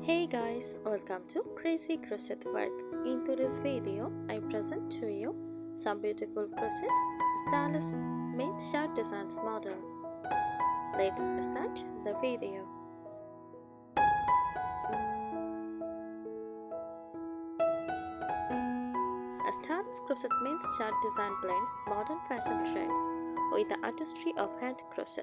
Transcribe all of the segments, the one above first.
Hey guys, welcome to Crazy Crochet Work. In today's video, I present to you some beautiful crochet stylus made shirt designs model. Let's start the video. A stylus crochet made shirt design blends modern fashion trends with the artistry of hand crochet.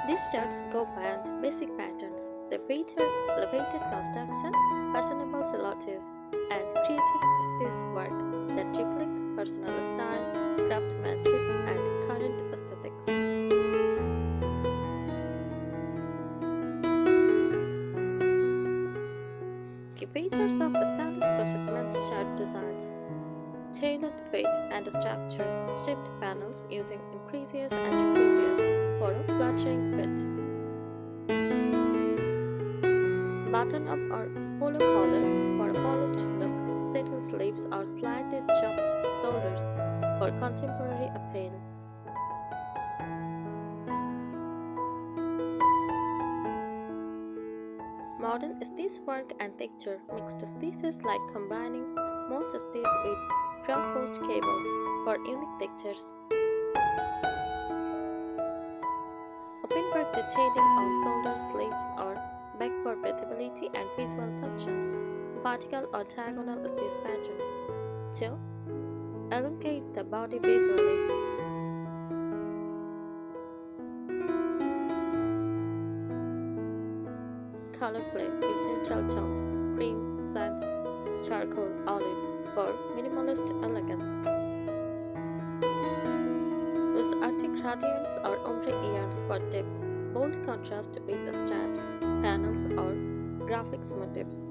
These shirts go beyond basic patterns. They feature elevated construction, fashionable silhouettes, and creative stitch work that reflects personal style, craftsmanship, and current aesthetics. Key features of stylish crochet men's shirt designs: tailored fit and structure, shaped panels using increases and decreases for a flattering fit. Button-up or polo collars for a polished look, satin sleeves or slightly chopped shoulders for contemporary appeal. Modern stitch work and texture mixed stitches like combining moss stitch with front post cables for unique textures. Open work detailing on shoulder sleeves or back for breathability and visual contrast. Vertical or diagonal stitch patterns to elongate the body visually. Color play use neutral tones: cream, sand, charcoal, olive for minimalist elegance. Use earthy gradients or ombre yarns for depth, bold contrast with the straps, panels, or graphics motifs.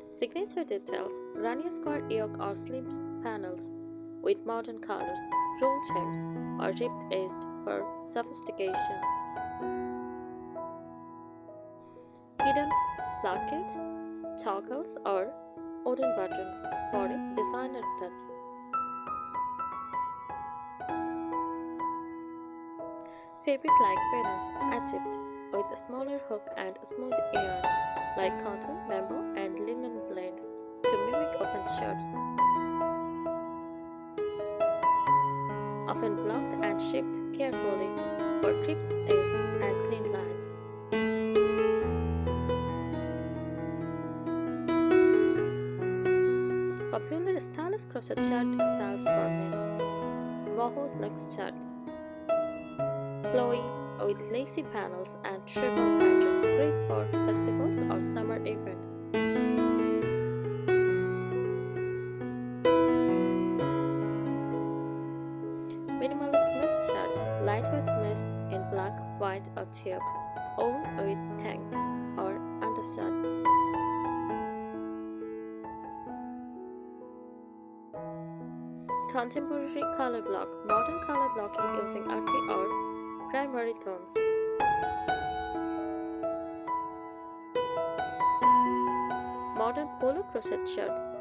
Signature details: runny square yoke or sleeves panels with modern colors, rolled hems, or ribbed edged for sophistication. Hidden plackets, toggles, or wooden buttons for a designer touch. Fabric like Venus, Egypt, with a smaller hook and smooth yarn like cotton, bamboo, and linen blends to mimic open shirts. Often blocked and shaped carefully for crisp edged and clean lines. Popular stylish crochet shirt styles for men. Boho luxe shirts, flowy with lacy panels and triple patterns, great for festivals or summer events. Minimalist mesh shirts, lightweight mesh in black, white, or taupe, worn with tank or undershirts. Contemporary color block, modern color blocking using earthy or primary tones. Modern polo crochet shirts,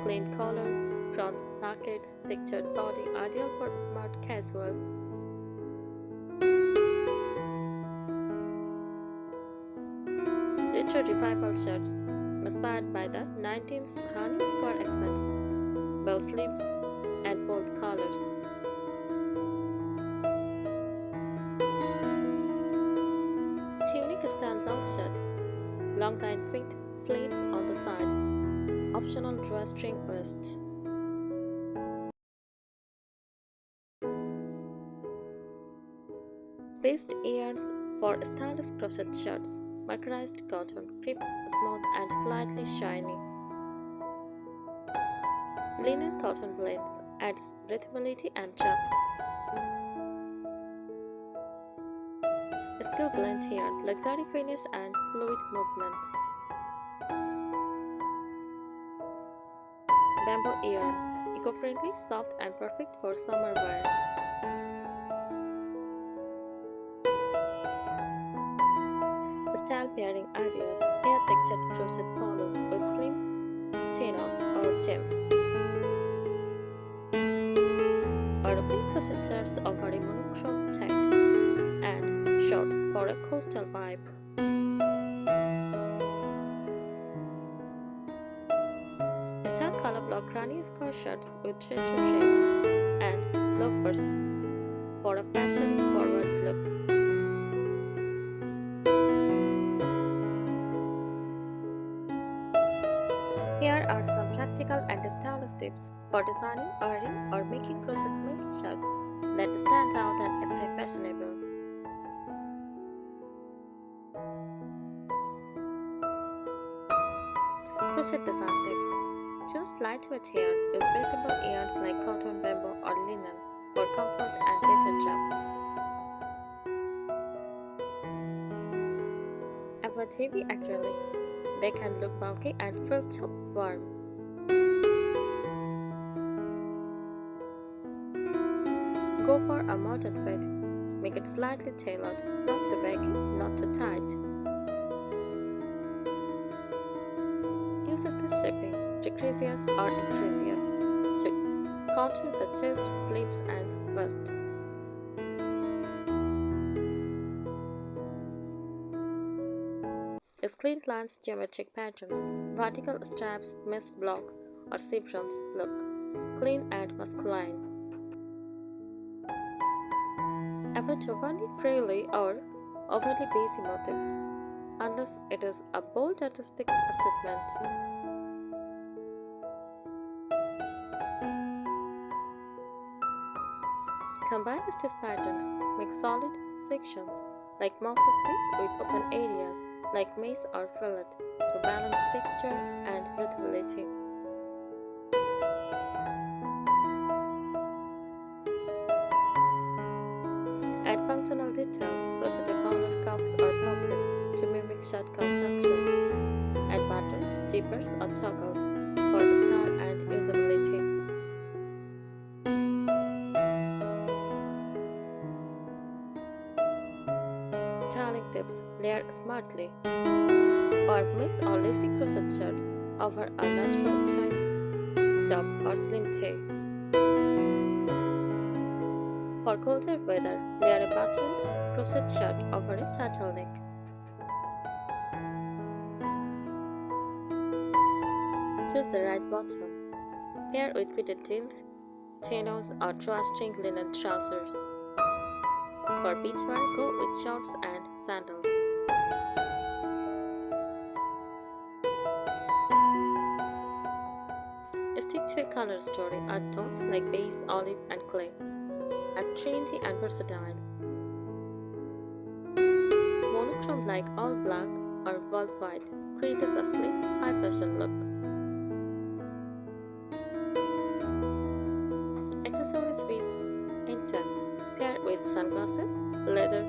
clean collar, front plackets, textured body, ideal for smart casual. Retro revival shirts, inspired by the 19th running square accents, bell sleeves, and bold collars. Tunic style long shirt, long tight fit, sleeves on the side, optional drawstring waist. Pressed yarns for stylish crochet shirts, mercerized cotton, crisp, smooth, and slightly shiny. Linen cotton blends adds breathability and drop. Skill blend yarn, luxury finish and fluid movement. Bamboo yarn, eco-friendly, soft, and perfect for summer wear. Style pairing ideas: pair textured crochet polos with slim chinos or gems, or crochet shirts offer a monochrome tech and shorts for a coastal vibe. Style color block granny square shirts with trencher shapes and loafers for a fashion-forward look. Here are some practical and stylish tips for designing, ironing, or making crochet mix shirts that stand out and stay fashionable. Crochet design tips. Choose lightweight yarn. Use breathable yarns like cotton, bamboo, or linen for comfort and better job. Avoid heavy acrylics. They can look bulky and feel too warm. Go for a modern fit. Make it slightly tailored, not too baggy, not too tight. Use stitch shaping, decreases or increases, to contour the chest, sleeves, and bust. Use clean lines, geometric patterns, vertical straps, mesh blocks, or seams look clean and masculine. Avoid overly frilly or overly busy motifs, unless it is a bold artistic statement. Combine stitch patterns, make solid sections like mouse space with open areas like mace or fillet to balance texture and breathability. Add functional details, crochet a corner, cuffs, or pocket to mimic shirt constructions. Add buttons, zippers, or toggles for style and usability. Styling tips: layer smartly, or mix or lacy crochet shirts over a natural tank top or slim tee. For colder weather, layer a buttoned crochet shirt over a turtleneck. Choose the right bottom. Pair with fitted jeans, chinos, or drawstring linen trousers. For beachwear, go with shorts and sandals. Stick to a color story. Add tones like beige, olive, and clay. Add trendy and versatile. Monochrome like all black or wolf white creates a sleek, high fashion look. Accessories with intent. Pair with sunglasses, leather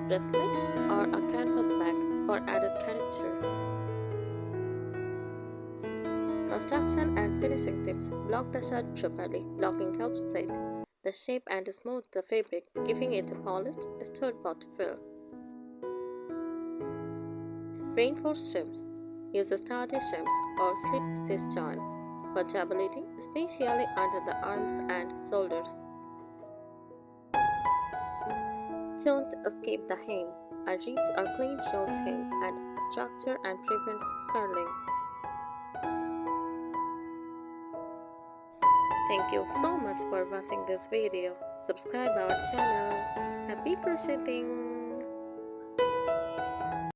bracelets, or a canvas bag for added character. Construction and finishing tips. Block the shirt properly. Blocking helps set the shape and smooth the fabric, giving it a polished, store-bought feel. Reinforced seams. Use sturdy seams or slip stitch joints for durability, especially under the arms and shoulders. Don't escape the hem. A ripped or clean short hem adds structure and prevents curling. Thank you so much for watching this video. Subscribe our channel. Happy crocheting!